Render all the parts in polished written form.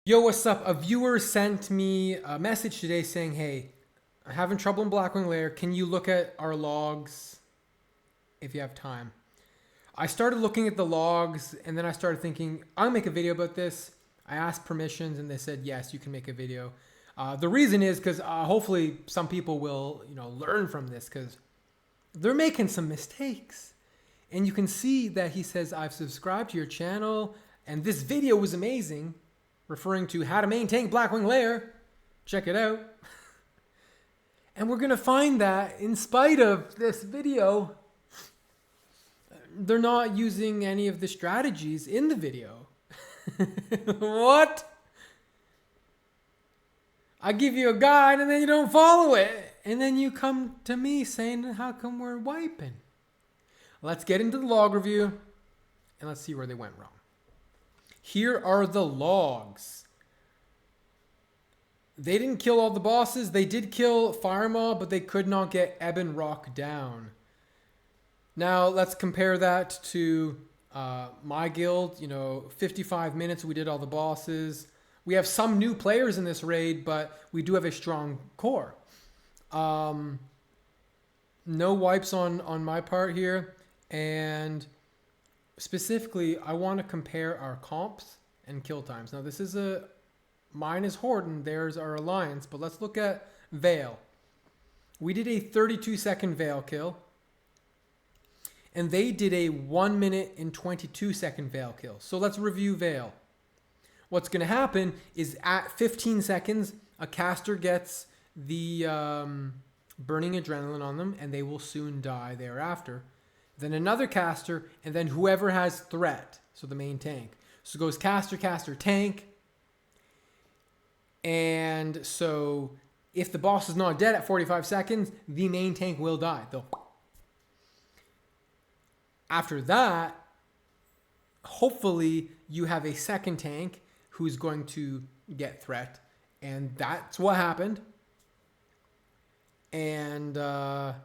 Yo, what's up? A viewer sent me a message today saying, hey, I'm having trouble in Blackwing Lair. Can you look at our logs if you have time? I started looking at the logs and then I started thinking, I'll make a video about this. I asked permissions and they said, yes, you can make a video. The reason is because hopefully some people will, learn from this because they're making some mistakes. And you can see that he says, I've subscribed to your channel and this video was amazing, referring to how to maintain Blackwing Lair. Check it out. And we're going to find that in spite of this video, they're not using any of the strategies in the video. What? I give you a guide and then you don't follow it. And then you come to me saying, how come we're wiping? Let's get into the log review and let's see where they went wrong. Here are the logs. They didn't kill all the bosses. They did kill Fire Mob, but they could not get Ebanrock down. Now, let's compare that to my guild. 55 minutes, we did all the bosses. We have some new players in this raid, but we do have a strong core. No wipes on my part here. And specifically, I want to compare our comps and kill times. Now, this is mine is Horde and theirs are Alliance, but let's look at Vael. We did a 32-second Vael kill, and they did a 1 minute and 22-second Vael kill. So let's review Vael. What's going to happen is at 15 seconds, a caster gets the burning adrenaline on them, and they will soon die thereafter. Then another caster, and then whoever has threat, so the main tank. So it goes caster, caster, tank. And so if the boss is not dead at 45 seconds, the main tank will die. After that, hopefully you have a second tank who's going to get threat. And that's what happened. And, wow,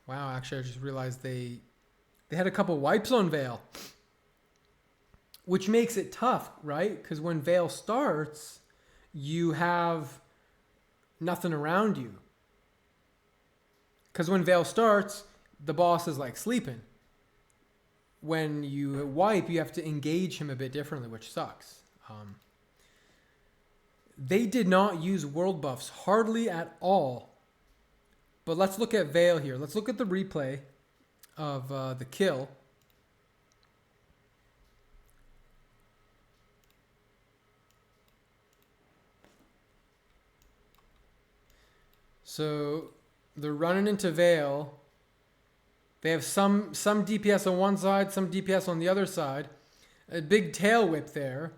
actually I just realized they had a couple wipes on Vael, which makes it tough, right? Because when Vael starts, you have nothing around you. Because when Vael starts, the boss is like sleeping. When you wipe, you have to engage him a bit differently, which sucks. They did not use world buffs, hardly at all. But let's look at Vael here. Let's look at the replay of the kill. So they're running into Vael. They have some DPS on one side, some DPS on the other side. A big tail whip there.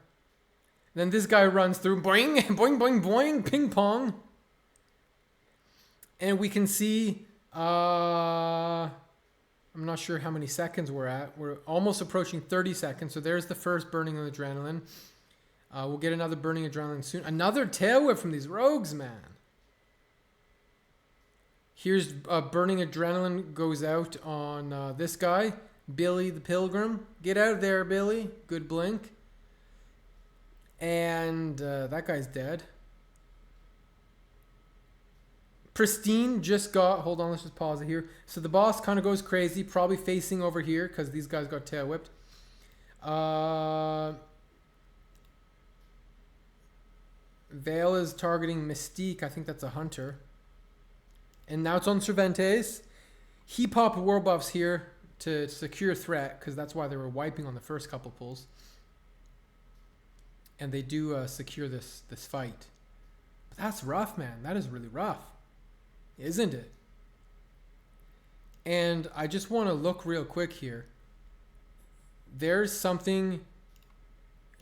Then this guy runs through, boing, boing, boing, boing, ping pong. And we can see, I'm not sure how many seconds we're at. We're almost approaching 30 seconds. So there's the first burning of adrenaline. We'll get another burning adrenaline soon. Another tail whip from these rogues, man. Here's burning adrenaline goes out on this guy, Billy the Pilgrim. Get out of there, Billy. Good blink. And that guy's dead. Pristine just got, hold on, let's just pause it here. So the boss kind of goes crazy, probably facing over here because these guys got tail whipped. Vael is targeting Mystique. I think that's a hunter. And now it's on Cervantes. He popped war buffs here to secure threat because that's why they were wiping on the first couple pulls. And they do secure this fight. But that's rough, man. That is really rough. Isn't it? And I just want to look real quick here. There's something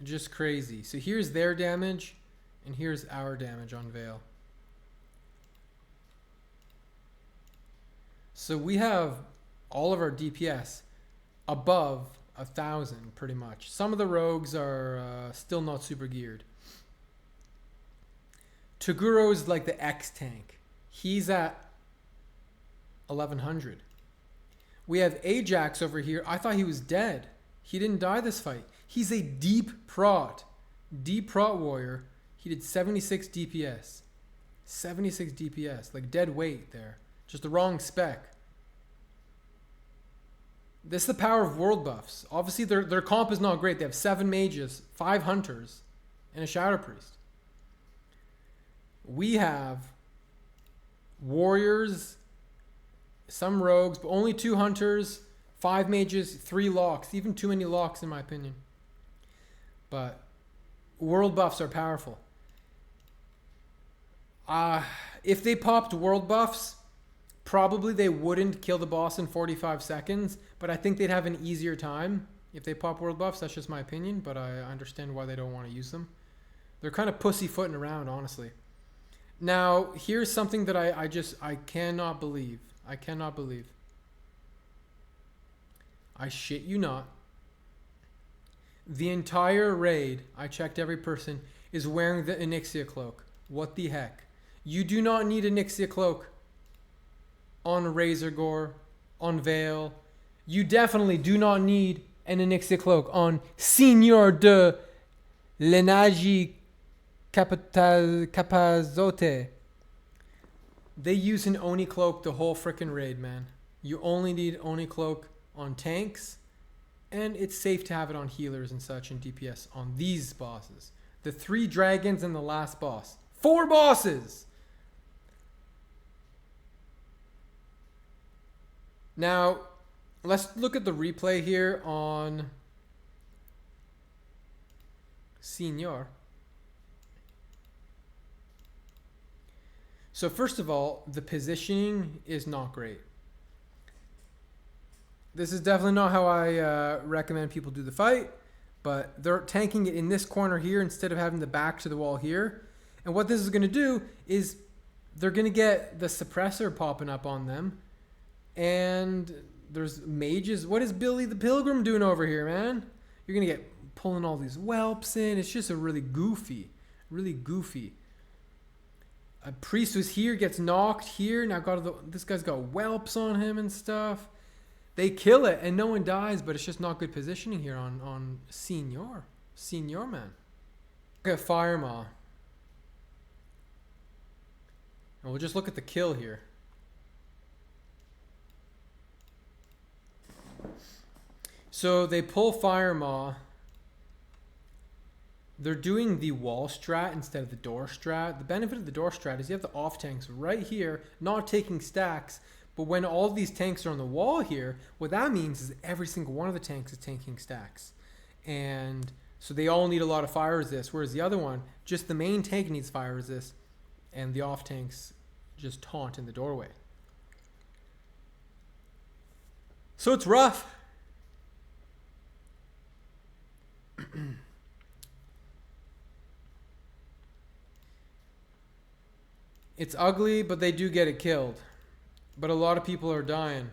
just crazy. So here's their damage, and here's our damage on Vael. So we have all of our DPS above 1,000 pretty much. Some of the rogues are still not super geared. Toguro is like the X tank. He's at 1,100. We have Ajax over here. I thought he was dead. He didn't die this fight. He's a deep prot warrior. He did 76 DPS. 76 DPS. Like dead weight there. Just the wrong spec. This is the power of world buffs. Obviously, their comp is not great. They have 7 mages, 5 hunters, and a shadow priest. We have warriors, some rogues, but only 2 hunters, 5 mages, 3 locks. Even too many locks, in my opinion. But world buffs are powerful. If they popped world buffs, probably they wouldn't kill the boss in 45 seconds, but I think they'd have an easier time if they pop world buffs. That's just my opinion, but I understand why they don't want to use them. They're kind of pussyfooting around, honestly. Now, here's something that I cannot believe. I cannot believe. I shit you not. The entire raid, I checked every person, is wearing the Onyxia cloak. What the heck? You do not need a Onyxia cloak on Razorgore, on Vale. You definitely do not need an Onyxia cloak on Signor de Lenagi Capazote. They use an Oni cloak the whole frickin' raid, man. You only need Oni cloak on tanks, and it's safe to have it on healers and such and DPS on these bosses. The 3 dragons and the last boss. 4 bosses! Now, let's look at the replay here on Senior. So first of all, the positioning is not great. This is definitely not how I recommend people do the fight, but they're tanking it in this corner here instead of having the back to the wall here. And what this is going to do is they're going to get the suppressor popping up on them. And there's mages. What is Billy the Pilgrim doing over here, man? You're going to get pulling all these whelps in. It's just a really goofy. A priest was here, gets knocked here. Now this guy's got whelps on him and stuff. They kill it and no one dies, but it's just not good positioning here on Senior. Senior, man. Look at Firemaw. And we'll just look at the kill here. So they pull Firemaw. They're doing the wall strat instead of the door strat. The benefit of the door strat is you have the off tanks right here, not taking stacks. But when all these tanks are on the wall here, what that means is every single one of the tanks is taking stacks. And so they all need a lot of fire resist, whereas the other one, just the main tank needs fire resist, and the off tanks just taunt in the doorway. So it's rough. It's ugly, but they do get it killed. But a lot of people are dying.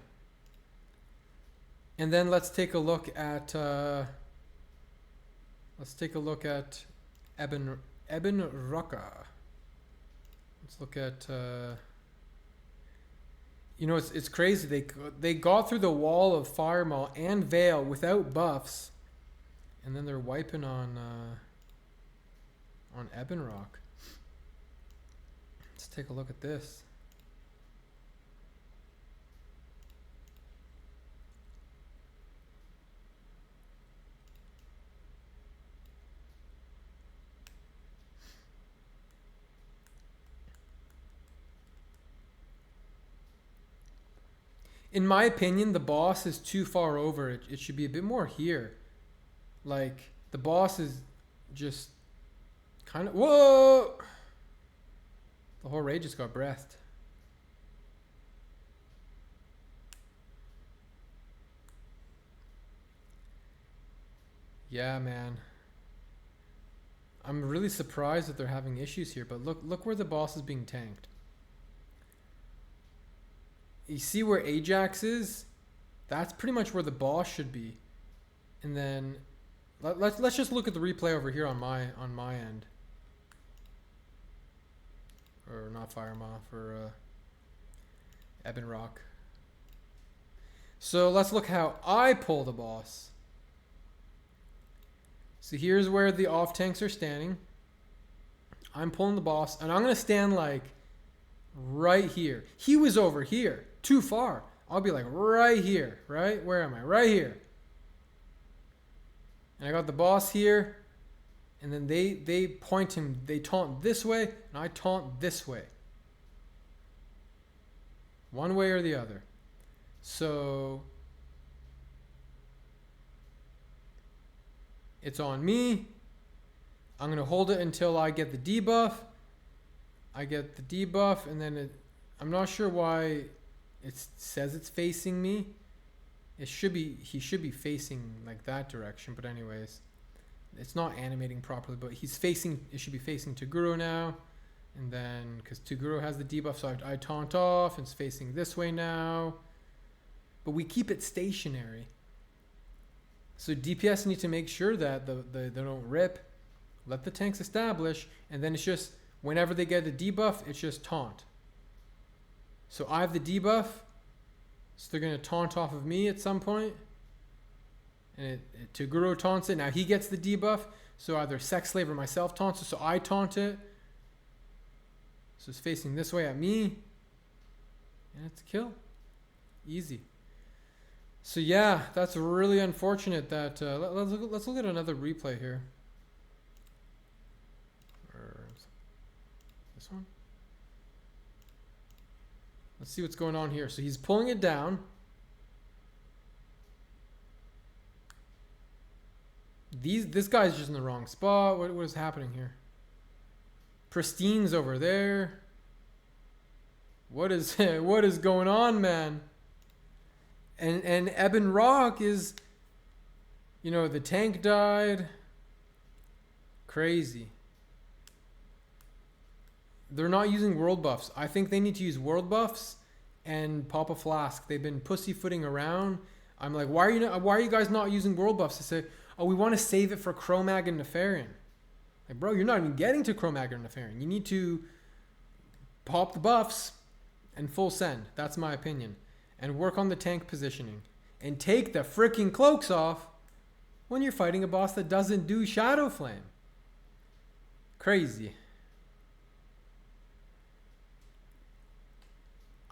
And then let's take a look at Ebanrock. Let's look at you know, it's crazy. They got through the wall of Firemaw and Vale without buffs, and then they're wiping on Ebanrock. Let's take a look at this. In my opinion, the boss is too far over. It should be a bit more here. Like, the boss is just kind of... Whoa! The whole raid just got breathed. Yeah, man. I'm really surprised that they're having issues here, but look where the boss is being tanked. You see where Ajax is? That's pretty much where the boss should be. And then let's just look at the replay over here on my end. Or not Firemaw, for Ebanrock. So let's look how I pull the boss. So here's where the off tanks are standing. I'm pulling the boss, and I'm going to stand like right here. He was over here, too far. I'll be like right here, right? Where am I? Right here. And I got the boss here, and then they point him, they taunt this way, and I taunt this way. One way or the other. So it's on me. I'm going to hold it until I get the debuff. I get the debuff, and then I'm not sure why it says it's facing me. He should be facing like that direction, but anyways, it's not animating properly, but it should be facing Toguro now. And then, because Toguro has the debuff, so I taunt off, and it's facing this way now. But we keep it stationary. So DPS need to make sure that they don't rip. Let the tanks establish, and then it's just, whenever they get a debuff, it's just taunt. So I have the debuff, so they're going to taunt off of me at some point. And Toguro taunts it. Now he gets the debuff, so either Sex Slave or myself taunts it, so I taunt it. So it's facing this way at me. And it's a kill. Easy. So yeah, that's really unfortunate that... let's look at another replay here. This one. Let's see what's going on here. So he's pulling it down. This guy's just in the wrong spot. What is happening here? Pristine's over there. What is going on, man? And Ebanrock is, the tank died. Crazy. They're not using world buffs. I think they need to use world buffs and pop a flask. They've been pussyfooting around. I'm like, why are you guys not using world buffs? They say, oh, we want to save it for Chromag and Nefarian. Like, bro, you're not even getting to Chromag or Nefarian. You need to pop the buffs and full send. That's my opinion. And work on the tank positioning. And take the freaking cloaks off when you're fighting a boss that doesn't do Shadow Flame. Crazy.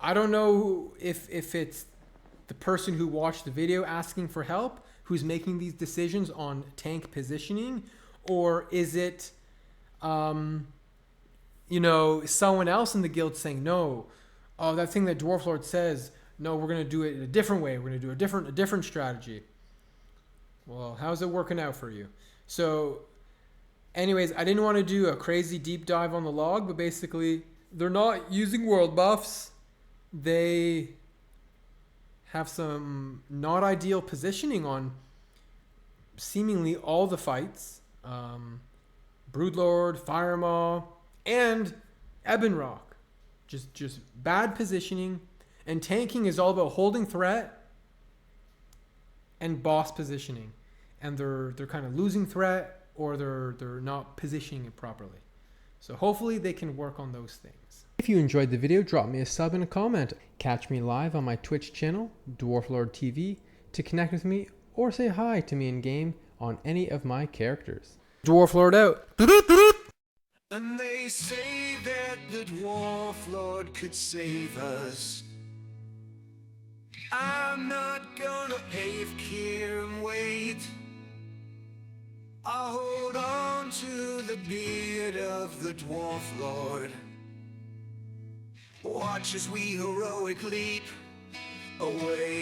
I don't know if it's the person who watched the video asking for help who's making these decisions on tank positioning, or is it, someone else in the guild saying, no, oh, that thing that Dwarf Lord says, no, we're going to do it a different way. We're going to do a different strategy. Well, how's it working out for you? So anyways, I didn't want to do a crazy deep dive on the log, but basically they're not using world buffs. They have some not ideal positioning on seemingly all the fights. Broodlord, Firemaw, and Ebanrock. Just bad positioning. And tanking is all about holding threat and boss positioning. And they're kind of losing threat, or they're not positioning it properly. So hopefully they can work on those things. If you enjoyed the video, drop me a sub and a comment. Catch me live on my Twitch channel, Dwarf Lord TV, to connect with me or say hi to me in game on any of my characters. Dwarf Lord out. And they say that the Dwarf Lord could save us. I'm not gonna pave here and wait. I'll hold on to the beard of the Dwarf Lord. Watch as we heroic leap away.